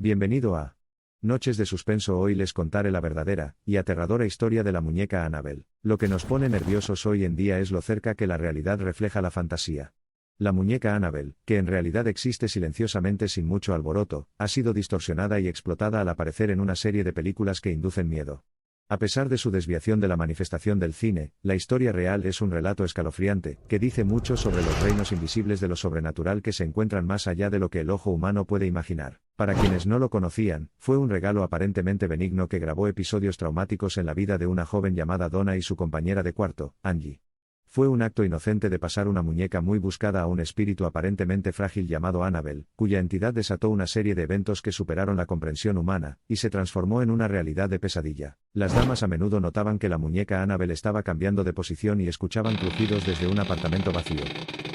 Bienvenido a Noches de Suspenso. Hoy les contaré la verdadera y aterradora historia de la muñeca Annabelle. Lo que nos pone nerviosos hoy en día es lo cerca que la realidad refleja la fantasía. La muñeca Annabelle, que en realidad existe silenciosamente sin mucho alboroto, ha sido distorsionada y explotada al aparecer en una serie de películas que inducen miedo. A pesar de su desviación de la manifestación del cine, la historia real es un relato escalofriante, que dice mucho sobre los reinos invisibles de lo sobrenatural que se encuentran más allá de lo que el ojo humano puede imaginar. Para quienes no lo conocían, fue un regalo aparentemente benigno que grabó episodios traumáticos en la vida de una joven llamada Donna y su compañera de cuarto, Angie. Fue un acto inocente de pasar una muñeca muy buscada a un espíritu aparentemente frágil llamado Annabelle, cuya entidad desató una serie de eventos que superaron la comprensión humana, y se transformó en una realidad de pesadilla. Las damas a menudo notaban que la muñeca Annabelle estaba cambiando de posición y escuchaban crujidos desde un apartamento vacío.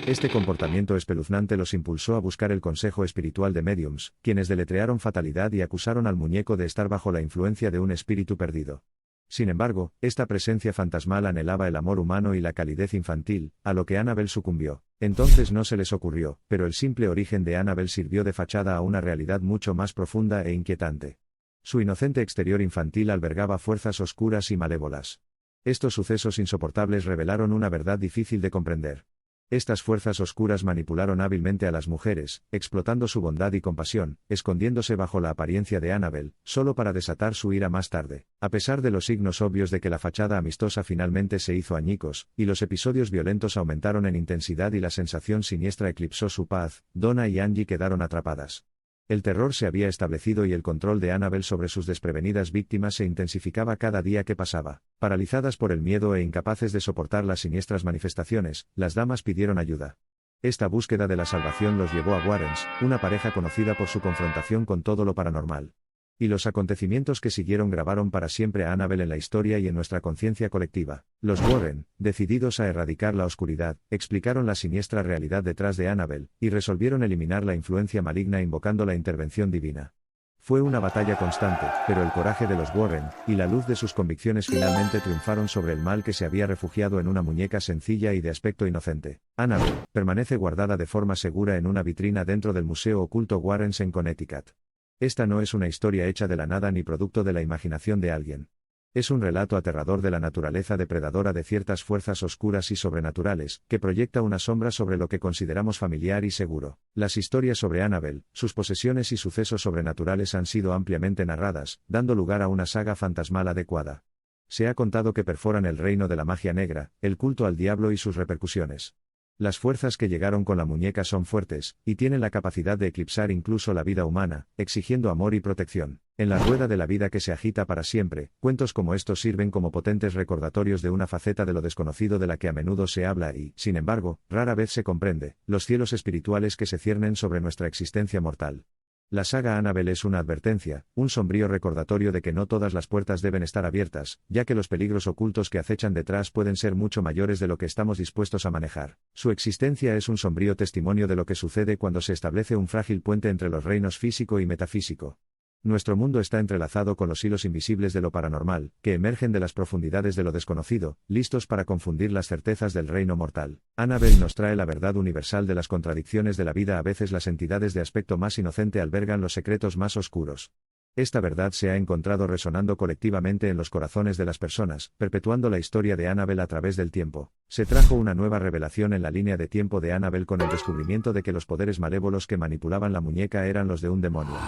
Este comportamiento espeluznante los impulsó a buscar el consejo espiritual de mediums, quienes deletrearon fatalidad y acusaron al muñeco de estar bajo la influencia de un espíritu perdido. Sin embargo, esta presencia fantasmal anhelaba el amor humano y la calidez infantil, a lo que Annabelle sucumbió. Entonces no se les ocurrió, pero el simple origen de Annabelle sirvió de fachada a una realidad mucho más profunda e inquietante. Su inocente exterior infantil albergaba fuerzas oscuras y malévolas. Estos sucesos insoportables revelaron una verdad difícil de comprender. Estas fuerzas oscuras manipularon hábilmente a las mujeres, explotando su bondad y compasión, escondiéndose bajo la apariencia de Annabelle, solo para desatar su ira más tarde. A pesar de los signos obvios de que la fachada amistosa finalmente se hizo añicos, y los episodios violentos aumentaron en intensidad y la sensación siniestra eclipsó su paz, Donna y Angie quedaron atrapadas. El terror se había establecido y el control de Annabelle sobre sus desprevenidas víctimas se intensificaba cada día que pasaba. Paralizadas por el miedo e incapaces de soportar las siniestras manifestaciones, las damas pidieron ayuda. Esta búsqueda de la salvación los llevó a Warrens, una pareja conocida por su confrontación con todo lo paranormal. Y los acontecimientos que siguieron grabaron para siempre a Annabelle en la historia y en nuestra conciencia colectiva. Los Warren, decididos a erradicar la oscuridad, explicaron la siniestra realidad detrás de Annabelle, y resolvieron eliminar la influencia maligna invocando la intervención divina. Fue una batalla constante, pero el coraje de los Warren, y la luz de sus convicciones finalmente triunfaron sobre el mal que se había refugiado en una muñeca sencilla y de aspecto inocente. Annabelle permanece guardada de forma segura en una vitrina dentro del Museo Oculto Warrens en Connecticut. Esta no es una historia hecha de la nada ni producto de la imaginación de alguien. Es un relato aterrador de la naturaleza depredadora de ciertas fuerzas oscuras y sobrenaturales, que proyecta una sombra sobre lo que consideramos familiar y seguro. Las historias sobre Annabelle, sus posesiones y sucesos sobrenaturales han sido ampliamente narradas, dando lugar a una saga fantasmal adecuada. Se ha contado que perforan el reino de la magia negra, el culto al diablo y sus repercusiones. Las fuerzas que llegaron con la muñeca son fuertes, y tienen la capacidad de eclipsar incluso la vida humana, exigiendo amor y protección. En la rueda de la vida que se agita para siempre, cuentos como estos sirven como potentes recordatorios de una faceta de lo desconocido de la que a menudo se habla y, sin embargo, rara vez se comprende: los cielos espirituales que se ciernen sobre nuestra existencia mortal. La saga Annabelle es una advertencia, un sombrío recordatorio de que no todas las puertas deben estar abiertas, ya que los peligros ocultos que acechan detrás pueden ser mucho mayores de lo que estamos dispuestos a manejar. Su existencia es un sombrío testimonio de lo que sucede cuando se establece un frágil puente entre los reinos físico y metafísico. Nuestro mundo está entrelazado con los hilos invisibles de lo paranormal, que emergen de las profundidades de lo desconocido, listos para confundir las certezas del reino mortal. Annabelle nos trae la verdad universal de las contradicciones de la vida. A veces las entidades de aspecto más inocente albergan los secretos más oscuros. Esta verdad se ha encontrado resonando colectivamente en los corazones de las personas, perpetuando la historia de Annabelle a través del tiempo. Se trajo una nueva revelación en la línea de tiempo de Annabelle con el descubrimiento de que los poderes malévolos que manipulaban la muñeca eran los de un demonio.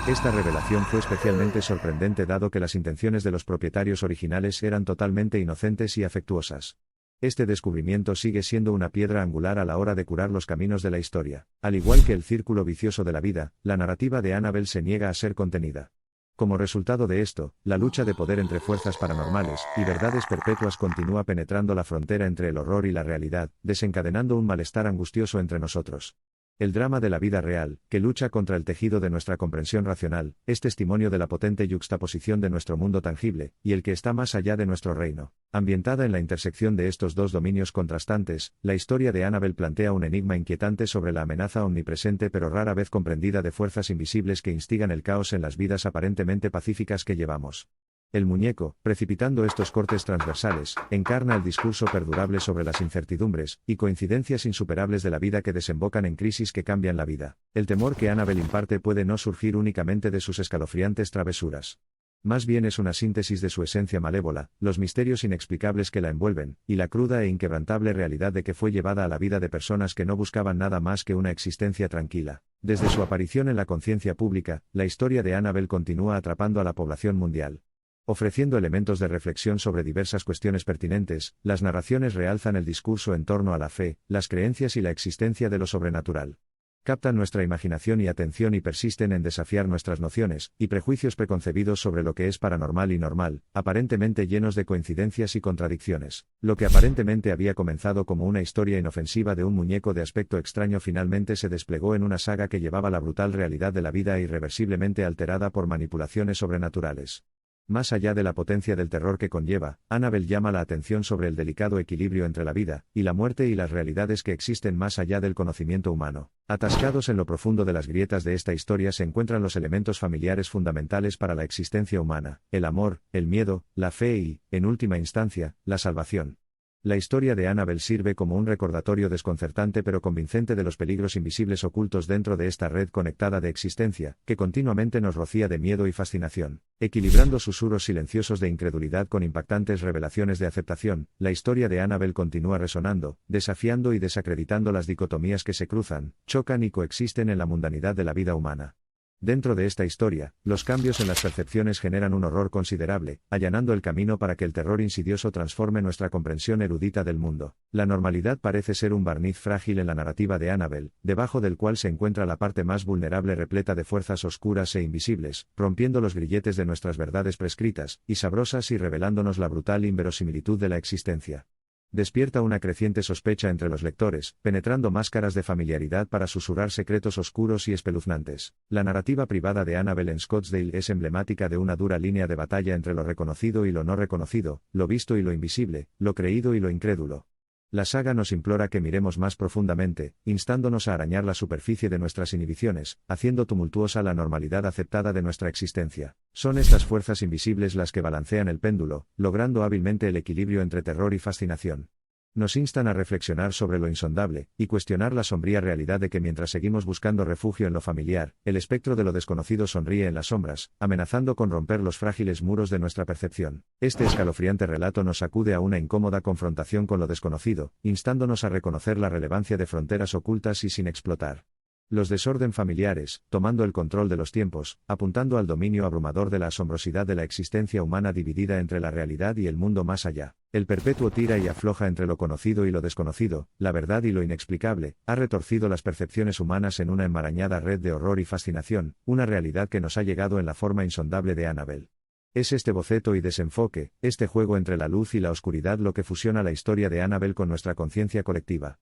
Esta revelación fue especialmente sorprendente dado que las intenciones de los propietarios originales eran totalmente inocentes y afectuosas. Este descubrimiento sigue siendo una piedra angular a la hora de curar los caminos de la historia. Al igual que el círculo vicioso de la vida, la narrativa de Annabelle se niega a ser contenida. Como resultado de esto, la lucha de poder entre fuerzas paranormales y verdades perpetuas continúa penetrando la frontera entre el horror y la realidad, desencadenando un malestar angustioso entre nosotros. El drama de la vida real, que lucha contra el tejido de nuestra comprensión racional, es testimonio de la potente yuxtaposición de nuestro mundo tangible, y el que está más allá de nuestro reino. Ambientada en la intersección de estos dos dominios contrastantes, la historia de Annabelle plantea un enigma inquietante sobre la amenaza omnipresente pero rara vez comprendida de fuerzas invisibles que instigan el caos en las vidas aparentemente pacíficas que llevamos. El muñeco, precipitando estos cortes transversales, encarna el discurso perdurable sobre las incertidumbres y coincidencias insuperables de la vida que desembocan en crisis que cambian la vida. El temor que Annabelle imparte puede no surgir únicamente de sus escalofriantes travesuras. Más bien es una síntesis de su esencia malévola, los misterios inexplicables que la envuelven, y la cruda e inquebrantable realidad de que fue llevada a la vida de personas que no buscaban nada más que una existencia tranquila. Desde su aparición en la conciencia pública, la historia de Annabelle continúa atrapando a la población mundial. Ofreciendo elementos de reflexión sobre diversas cuestiones pertinentes, las narraciones realzan el discurso en torno a la fe, las creencias y la existencia de lo sobrenatural. Captan nuestra imaginación y atención y persisten en desafiar nuestras nociones y prejuicios preconcebidos sobre lo que es paranormal y normal, aparentemente llenos de coincidencias y contradicciones. Lo que aparentemente había comenzado como una historia inofensiva de un muñeco de aspecto extraño finalmente se desplegó en una saga que llevaba la brutal realidad de la vida irreversiblemente alterada por manipulaciones sobrenaturales. Más allá de la potencia del terror que conlleva, Annabelle llama la atención sobre el delicado equilibrio entre la vida y la muerte y las realidades que existen más allá del conocimiento humano. Atascados en lo profundo de las grietas de esta historia se encuentran los elementos familiares fundamentales para la existencia humana, el amor, el miedo, la fe y, en última instancia, la salvación. La historia de Annabelle sirve como un recordatorio desconcertante pero convincente de los peligros invisibles ocultos dentro de esta red conectada de existencia, que continuamente nos rocía de miedo y fascinación. Equilibrando susurros silenciosos de incredulidad con impactantes revelaciones de aceptación, la historia de Annabelle continúa resonando, desafiando y desacreditando las dicotomías que se cruzan, chocan y coexisten en la mundanidad de la vida humana. Dentro de esta historia, los cambios en las percepciones generan un horror considerable, allanando el camino para que el terror insidioso transforme nuestra comprensión erudita del mundo. La normalidad parece ser un barniz frágil en la narrativa de Annabelle, debajo del cual se encuentra la parte más vulnerable repleta de fuerzas oscuras e invisibles, rompiendo los grilletes de nuestras verdades prescritas y sabrosas y revelándonos la brutal inverosimilitud de la existencia. Despierta una creciente sospecha entre los lectores, penetrando máscaras de familiaridad para susurrar secretos oscuros y espeluznantes. La narrativa privada de Annabelle en Scottsdale es emblemática de una dura línea de batalla entre lo reconocido y lo no reconocido, lo visto y lo invisible, lo creído y lo incrédulo. La saga nos implora que miremos más profundamente, instándonos a arañar la superficie de nuestras inhibiciones, haciendo tumultuosa la normalidad aceptada de nuestra existencia. Son estas fuerzas invisibles las que balancean el péndulo, logrando hábilmente el equilibrio entre terror y fascinación. Nos instan a reflexionar sobre lo insondable, y cuestionar la sombría realidad de que mientras seguimos buscando refugio en lo familiar, el espectro de lo desconocido sonríe en las sombras, amenazando con romper los frágiles muros de nuestra percepción. Este escalofriante relato nos acude a una incómoda confrontación con lo desconocido, instándonos a reconocer la relevancia de fronteras ocultas y sin explotar. Los desorden familiares, tomando el control de los tiempos, apuntando al dominio abrumador de la asombrosidad de la existencia humana dividida entre la realidad y el mundo más allá. El perpetuo tira y afloja entre lo conocido y lo desconocido, la verdad y lo inexplicable, ha retorcido las percepciones humanas en una enmarañada red de horror y fascinación, una realidad que nos ha llegado en la forma insondable de Annabelle. Es este boceto y desenfoque, este juego entre la luz y la oscuridad lo que fusiona la historia de Annabelle con nuestra conciencia colectiva.